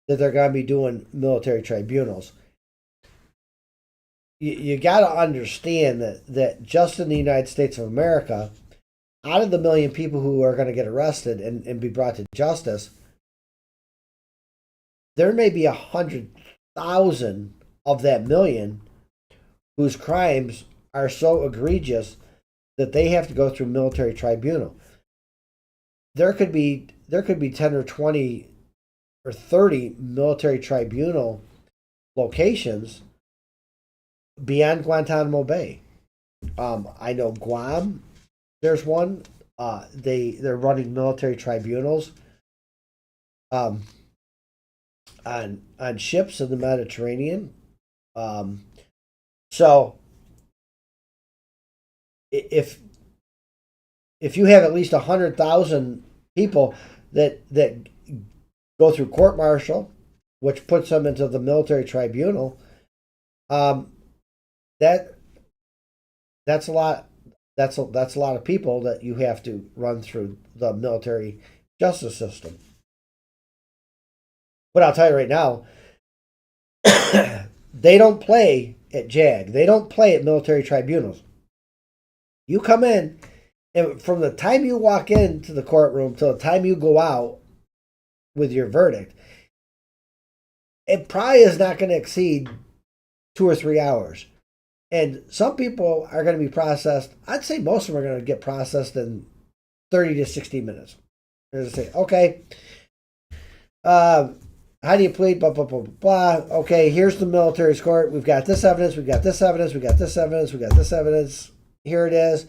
that they're going to be doing military tribunals. You got to understand that just in the United States of America, out of the million people who are going to get arrested and be brought to justice, there may be 100,000 of that million whose crimes are so egregious that they have to go through military tribunal. There could be 10 or 20 or 30 military tribunal locations beyond Guantanamo Bay. I know Guam, there's one. They're running military tribunals on ships in the Mediterranean. So if you have at least 100,000 people that go through court martial, which puts them into the military tribunal, that's a lot. That's a lot of people that you have to run through the military justice system. But I'll tell you right now, they don't play at JAG. They don't play at military tribunals. You come in, and from the time you walk into the courtroom till the time you go out with your verdict, it probably is not going to exceed 2 or 3 hours. And some people are going to be processed. I'd say most of them are going to get processed in 30 to 60 minutes. They're going to say, okay, how do you plead? Blah, blah, blah, blah. Okay, here's the military court. We've got this evidence. We've got this evidence. We've got this evidence. We've got this evidence. Here it is.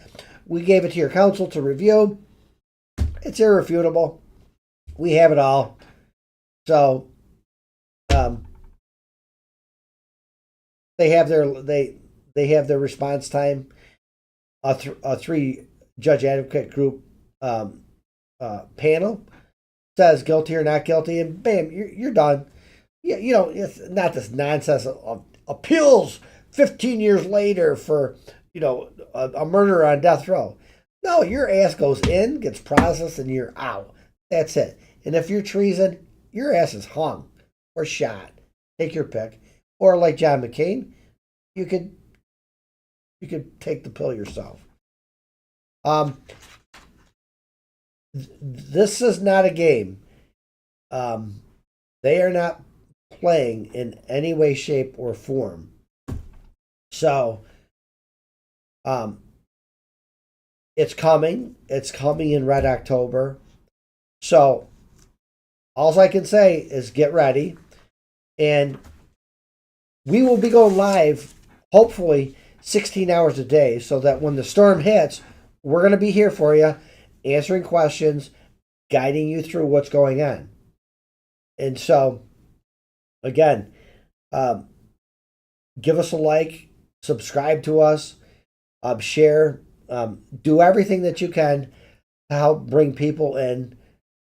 We gave it to your counsel to review. It's irrefutable. We have it all. So they have their response time. A 3-judge advocate group panel says guilty or not guilty, and bam, you're done. You know, it's not this nonsense of appeals 15 years later for, you know, a murderer on death row. No, your ass goes in, gets processed, and you're out. That's it. And if you're treason, your ass is hung or shot. Take your pick. Or like John McCain, you could take the pill yourself. This is not a game. They are not playing in any way, shape, or form. So, it's coming. It's coming in Red October. So, all I can say is get ready. And we will be going live, hopefully, 16 hours a day, so that when the storm hits, we're going to be here for you, answering questions, guiding you through what's going on. And so, again, give us a like, subscribe to us, share, do everything that you can to help bring people in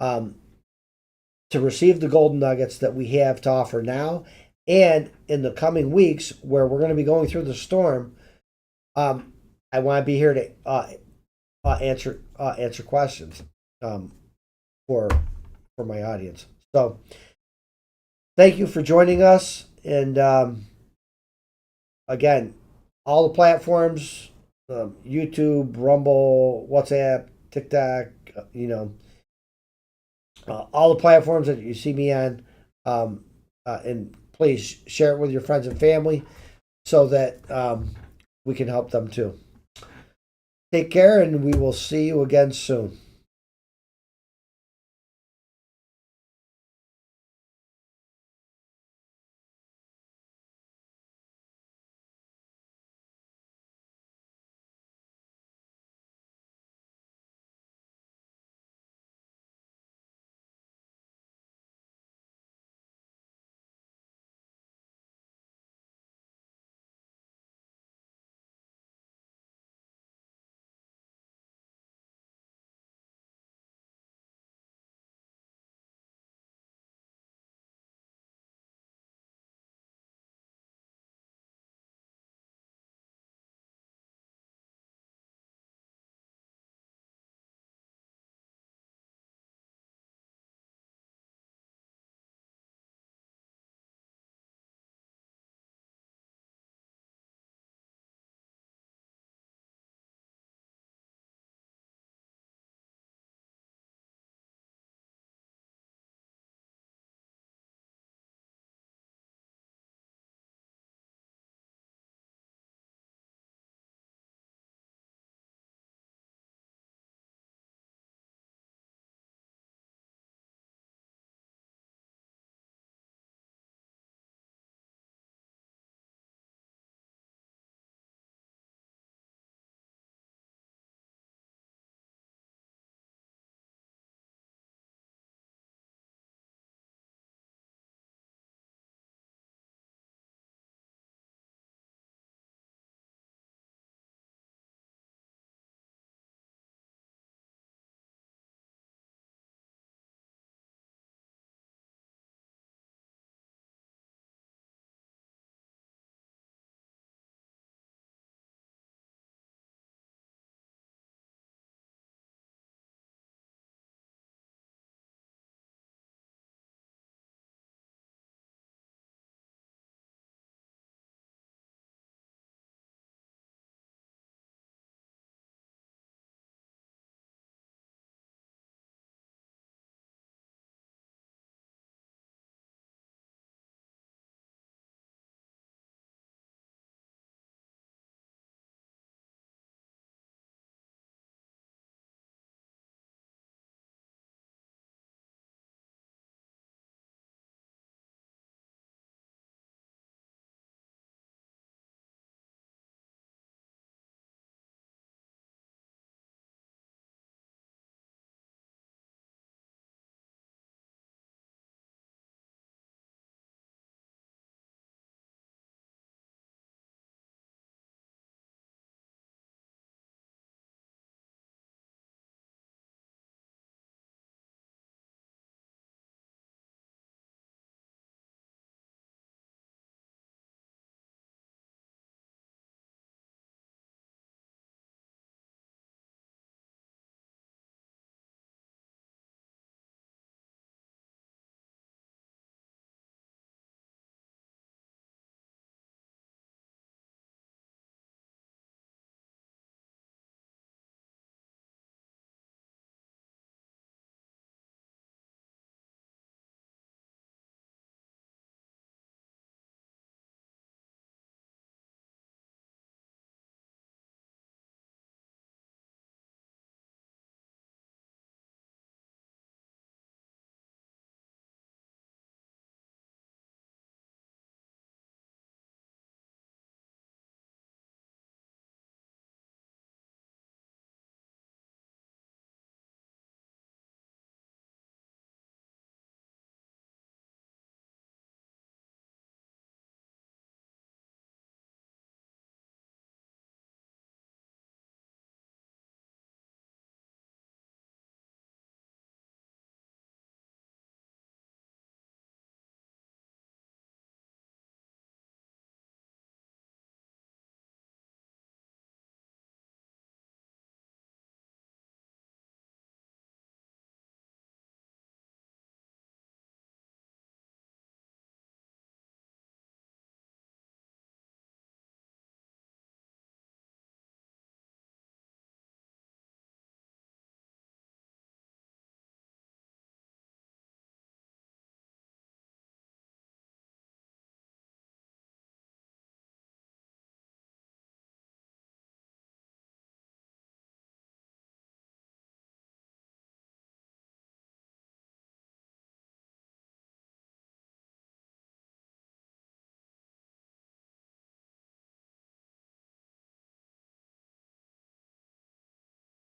to receive the golden nuggets that we have to offer now. And in the coming weeks, where we're going to be going through the storm, I want to be here to answer questions for my audience. So, thank you for joining us. And again, all the platforms: YouTube, Rumble, WhatsApp, TikTok. All the platforms that you see me on, and please share it with your friends and family so that we can help them too. Take care, and we will see you again soon.